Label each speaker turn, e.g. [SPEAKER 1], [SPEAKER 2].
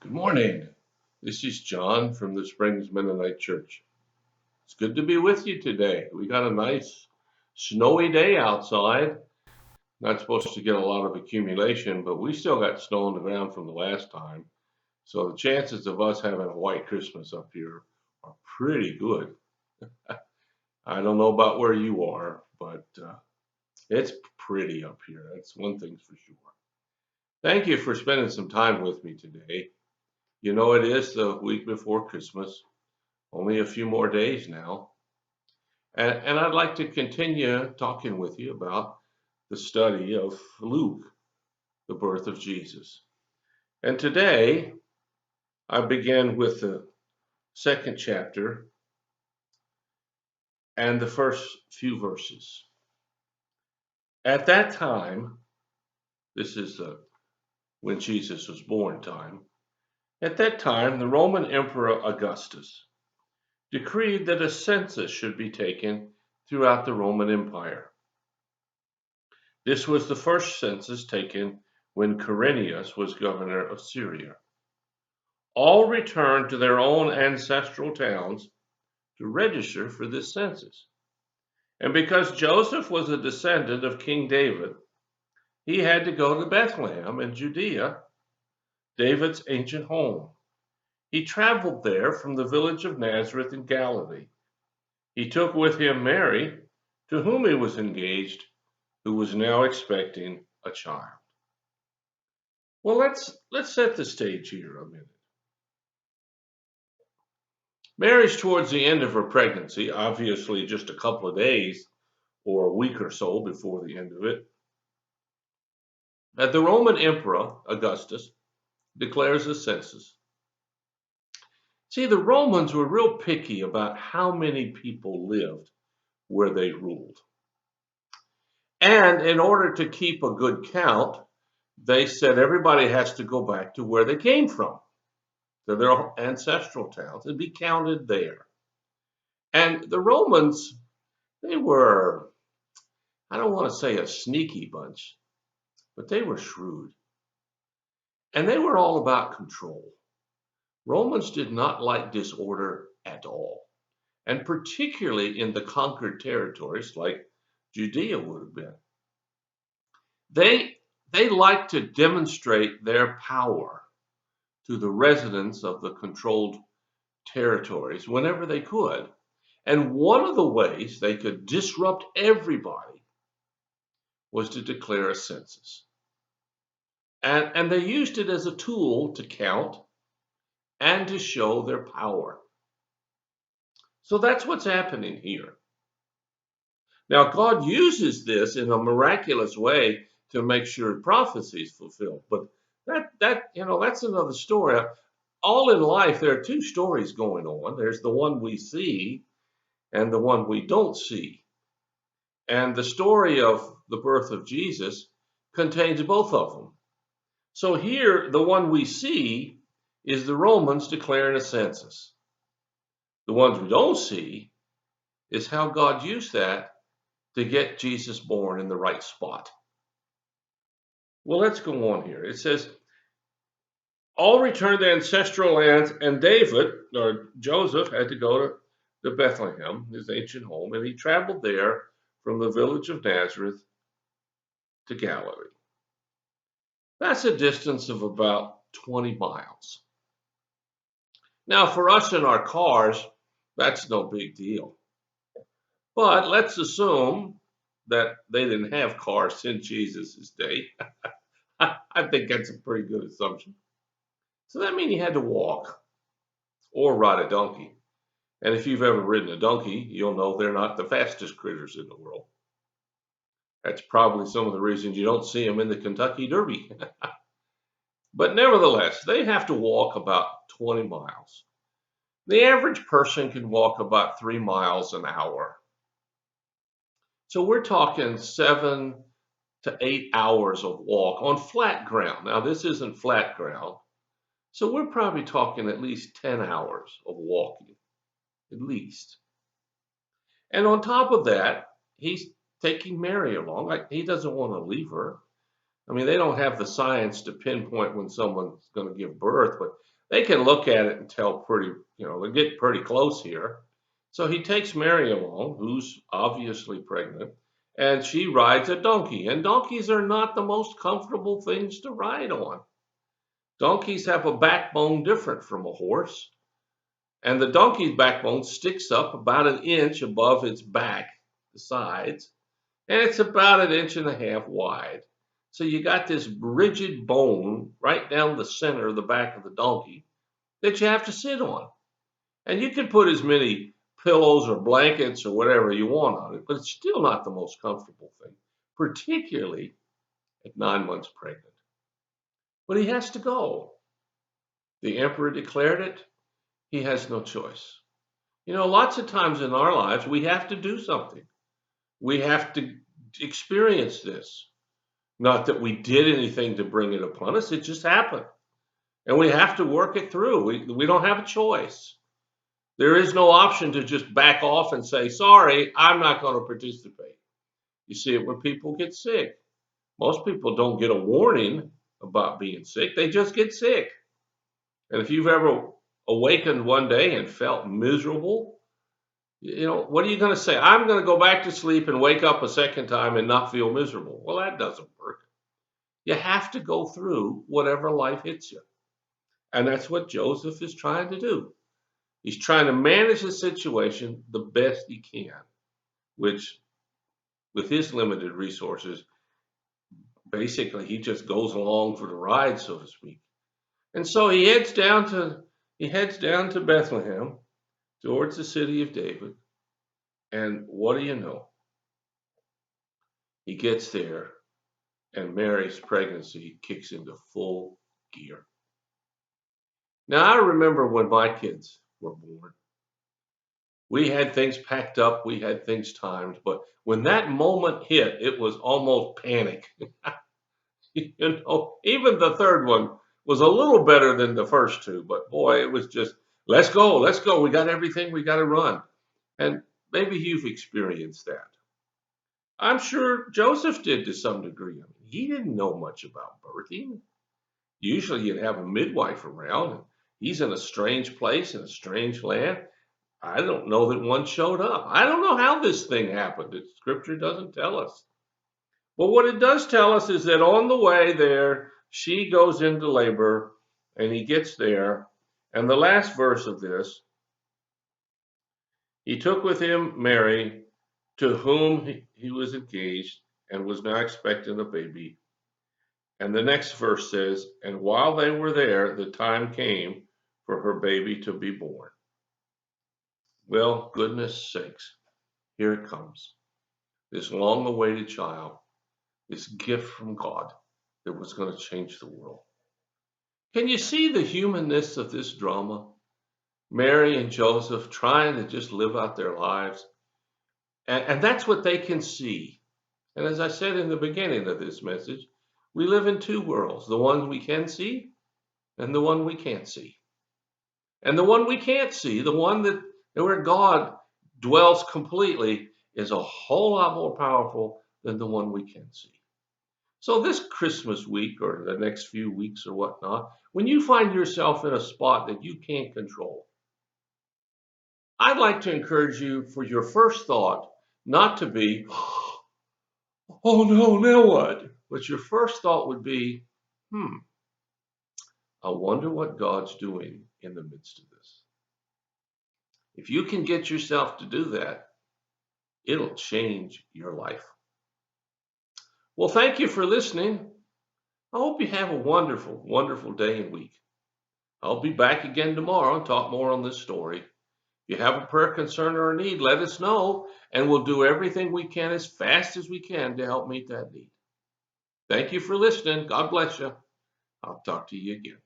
[SPEAKER 1] Good morning. This is John from the Springs Mennonite Church. It's good to be with you today. We got a nice snowy day outside. Not supposed to get a lot of accumulation, but we still got snow on the ground from the last time. So the chances of us having a white Christmas up here are pretty good. I don't know about where you are, but it's pretty up here. That's one thing's for sure. Thank you for spending some time with me today. You know, it is the week before Christmas. Only a few more days now. And I'd like to continue talking with you about the study of Luke, the birth of Jesus. And today I begin with the second chapter and the first few verses. At that time, this is when Jesus was born time. At that time, the Roman Emperor Augustus decreed that a census should be taken throughout the Roman Empire. This was the first census taken when Quirinius was governor of Syria. All returned to their own ancestral towns to register for this census. And because Joseph was a descendant of King David, he had to go to Bethlehem in Judea, David's ancient home. He traveled there from the village of Nazareth in Galilee. He took with him Mary, to whom he was engaged, who was now expecting a child. Well, let's set the stage here a minute. Mary's towards the end of her pregnancy, obviously just a couple of days or a week or so before the end of it. The Roman Emperor Augustus declares a census. See, the Romans were real picky about how many people lived where they ruled. And in order to keep a good count, they said everybody has to go back to where they came from, to their ancestral towns, and be counted there. And the Romans, they were, I don't want to say a sneaky bunch, but they were shrewd. And they were all about control. Romans did not like disorder at all, and particularly in the conquered territories like Judea would have been. They liked to demonstrate their power to the residents of the controlled territories whenever they could. And one of the ways they could disrupt everybody was to declare a census. And they used it as a tool to count and to show their power. So that's what's happening here. Now, God uses this in a miraculous way to make sure prophecy is fulfilled. But that's another story. All in life, there are two stories going on. There's the one we see and the one we don't see. And the story of the birth of Jesus contains both of them. So here, the one we see is the Romans declaring a census. The ones we don't see is how God used that to get Jesus born in the right spot. Well, let's go on here. It says, all returned to ancestral lands, and David, or Joseph, had to go to Bethlehem, his ancient home, and he traveled there from the village of Nazareth to Galilee. That's a distance of about 20 miles. Now, for us in our cars, that's no big deal. But let's assume that they didn't have cars in Jesus' day. I think that's a pretty good assumption. So that means he had to walk or ride a donkey. And if you've ever ridden a donkey, you'll know they're not the fastest critters in the world. That's probably some of the reasons you don't see them in the Kentucky Derby. But nevertheless, they have to walk about 20 miles. The average person can walk about 3 miles an hour. So we're talking 7 to 8 hours of walk on flat ground. Now, this isn't flat ground. So we're probably talking at least 10 hours of walking, at least. And on top of that, he's taking Mary along. He doesn't want to leave her. I mean, they don't have the science to pinpoint when someone's going to give birth, but They can look at it and tell pretty, they get pretty close here. So he takes Mary along, who's obviously pregnant, and she rides a donkey. And donkeys are not the most comfortable things to ride on. Donkeys have a backbone different from a horse, and the donkey's backbone sticks up about an inch above its back, the sides, and it's about an inch and a half wide. So you got this rigid bone right down the center of the back of the donkey that you have to sit on. And you can put as many pillows or blankets or whatever you want on it, but it's still not the most comfortable thing, particularly at 9 months pregnant. But he has to go. The emperor declared it. He has no choice. Lots of times in our lives, we have to do something. We have to experience this. Not that we did anything to bring it upon us, it just happened. And we have to work it through. We don't have a choice. There is no option to just back off and say, sorry, I'm not going to participate. You see it when people get sick. Most people don't get a warning about being sick, they just get sick. And if you've ever awakened one day and felt miserable, what are you going to say? I'm going to go back to sleep and wake up a second time and not feel miserable. Well, that doesn't work. You have to go through whatever life hits you. And that's what Joseph is trying to do. He's trying to manage the situation the best he can, which, with his limited resources, basically he just goes along for the ride, so to speak. And so he heads down to Bethlehem, towards the city of David. And what do you know? He gets there, and Mary's pregnancy kicks into full gear. Now, I remember when my kids were born. We had things packed up, we had things timed, but when that moment hit, it was almost panic. Even the third one was a little better than the first two, but boy, it was just, let's go. We got everything, we got to run. And maybe you've experienced that. I'm sure Joseph did to some degree. I mean, he didn't know much about birthing. Usually you'd have a midwife around, and he's in a strange place in a strange land. I don't know that one showed up. I don't know how this thing happened. Scripture doesn't tell us. But what it does tell us is that on the way there, she goes into labor and he gets there. And the last verse of this, he took with him Mary, to whom he was engaged and was now expecting a baby. And the next verse says, and while they were there, the time came for her baby to be born. Well, goodness sakes, here it comes. This long awaited child, this gift from God that was going to change the world. Can you see the humanness of this drama? Mary and Joseph trying to just live out their lives. And that's what they can see. And as I said in the beginning of this message, we live in two worlds, the one we can see and the one we can't see. And the one we can't see, the one that where God dwells completely, is a whole lot more powerful than the one we can see. So this Christmas week or the next few weeks or whatnot, when you find yourself in a spot that you can't control, I'd like to encourage you for your first thought not to be, oh no, now what? But your first thought would be, I wonder what God's doing in the midst of this. If you can get yourself to do that, it'll change your life. Well, thank you for listening. I hope you have a wonderful, wonderful day and week. I'll be back again tomorrow and talk more on this story. If you have a prayer concern or a need, let us know, and we'll do everything we can as fast as we can to help meet that need. Thank you for listening. God bless you. I'll talk to you again.